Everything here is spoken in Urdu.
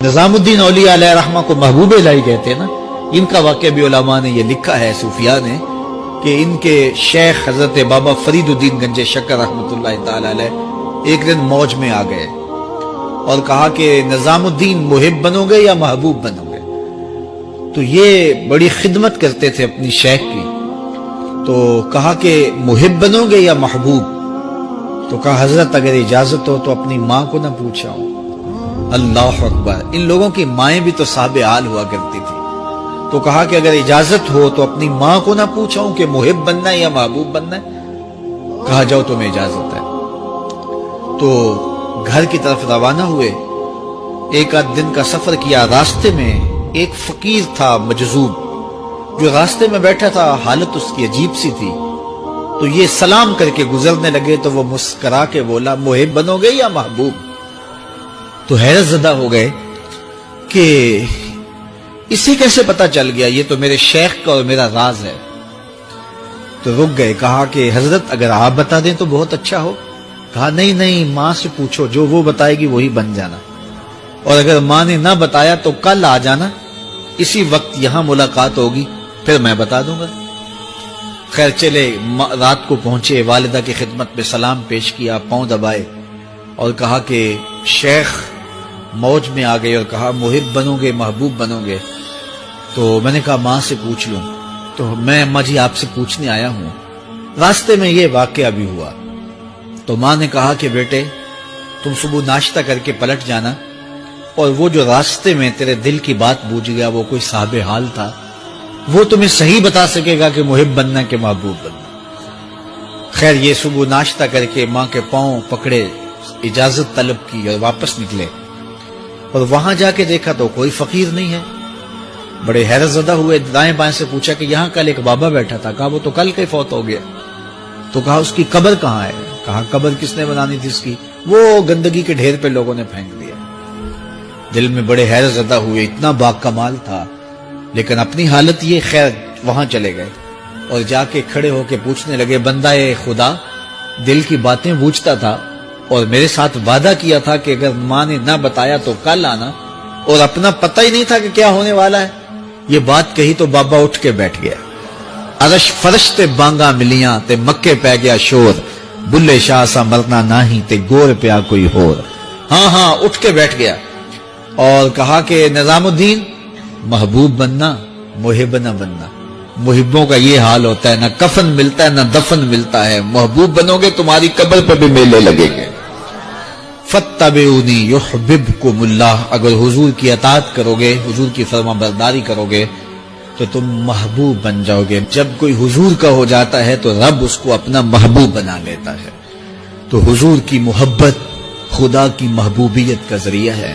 نظام الدین اولیاء علیہ رحمہ کو محبوب الہی کہتے ہیں نا. ان کا واقعہ بھی علماء نے یہ لکھا ہے، صوفیاء نے، کہ ان کے شیخ حضرت بابا فرید الدین گنج شکر رحمۃ اللہ تعالی علیہ ایک دن موج میں آ گئے اور کہا کہ نظام الدین محب بنو گے یا محبوب بنو گے؟ تو یہ بڑی خدمت کرتے تھے اپنی شیخ کی، تو کہا کہ محب بنو گے یا محبوب؟ تو کہا حضرت اگر اجازت ہو تو اپنی ماں کو نہ پوچھاؤں. اللہ اکبر! ان لوگوں کی مائیں بھی تو صاحب حال ہوا کرتی تھی. تو کہا کہ اگر اجازت ہو تو اپنی ماں کو نہ پوچھاؤں کہ محب بننا ہے یا محبوب بننا ہے؟ کہا جاؤ تمہیں اجازت ہے. تو گھر کی طرف روانہ ہوئے. ایک آدھ دن کا سفر کیا. راستے میں ایک فقیر تھا مجذوب، جو راستے میں بیٹھا تھا، حالت اس کی عجیب سی تھی. تو یہ سلام کر کے گزرنے لگے تو وہ مسکرا کے بولا محب بنو گے یا محبوب؟ تو حیرت زدہ ہو گئے کہ اسے کیسے پتا چل گیا، یہ تو میرے شیخ کا اور میرا راز ہے. تو رک گئے. کہا کہ حضرت اگر آپ بتا دیں تو بہت اچھا ہو. کہا نہیں ماں سے پوچھو، جو وہ بتائے گی وہی بن جانا، اور اگر ماں نے نہ بتایا تو کل آ جانا، اسی وقت یہاں ملاقات ہوگی، پھر میں بتا دوں گا. خیر چلے، رات کو پہنچے، والدہ کی خدمت میں سلام پیش کیا، پاؤں دبائے اور کہا کہ شیخ موج میں آ گئے اور کہا محب بنو گے محبوب بنو گے؟ تو میں نے کہا ماں سے پوچھ لوں. تو میں اماں جی آپ سے پوچھنے آیا ہوں، راستے میں یہ واقعہ بھی ہوا. تو ماں نے کہا کہ بیٹے تم صبح ناشتہ کر کے پلٹ جانا، اور وہ جو راستے میں تیرے دل کی بات بوجھ گیا وہ کوئی صاحب حال تھا، وہ تمہیں صحیح بتا سکے گا کہ محب بننا کہ محبوب بننا. خیر یہ صبح ناشتہ کر کے ماں کے پاؤں پکڑے، اجازت طلب کی اور واپس نکلے. اور وہاں جا کے دیکھا تو کوئی فقیر نہیں ہے. بڑے حیرت زدہ ہوئے. دائیں بائیں سے پوچھا کہ یہاں کل ایک بابا بیٹھا تھا. کہا وہ تو کل کے فوت ہو گیا. تو کہا اس کی قبر کہاں ہے؟ کہا قبر کس نے بنانی تھی اس کی؟ وہ گندگی کے ڈھیر پہ لوگوں نے پھینک دیا. دل میں بڑے حیرت زدہ ہوئے. اتنا با کمال تھا، لیکن اپنی حالت یہ. خیر وہاں چلے گئے اور جا کے کھڑے ہو کے پوچھنے لگے بندہ خدا دل کی باتیں بوجھتا تھا اور میرے ساتھ وعدہ کیا تھا کہ اگر ماں نے نہ بتایا تو کل آنا، اور اپنا پتہ ہی نہیں تھا کہ کیا ہونے والا ہے. یہ بات کہی تو بابا اٹھ کے بیٹھ گیا. عرش فرش تے بانگا ملیاں تے مکے پہ گیا شور، بلے شاہ سا مرنا نہیں تے گور پیا کوئی ہور. ہاں اٹھ کے بیٹھ گیا اور کہا کہ نظام الدین محبوب بننا محب نہ بننا. محبوں کا یہ حال ہوتا ہے، نہ کفن ملتا ہے نہ دفن ملتا ہے. محبوب بنو گے تمہاری قبر پہ بھی میلے لگیں گے. فاتبعونی یحببکم اللہ. اگر حضور کی اطاعت کرو گے، حضور کی فرما برداری کرو گے تو تم محبوب بن جاؤ گے. جب کوئی حضور کا ہو جاتا ہے تو رب اس کو اپنا محبوب بنا لیتا ہے. تو حضور کی محبت خدا کی محبوبیت کا ذریعہ ہے.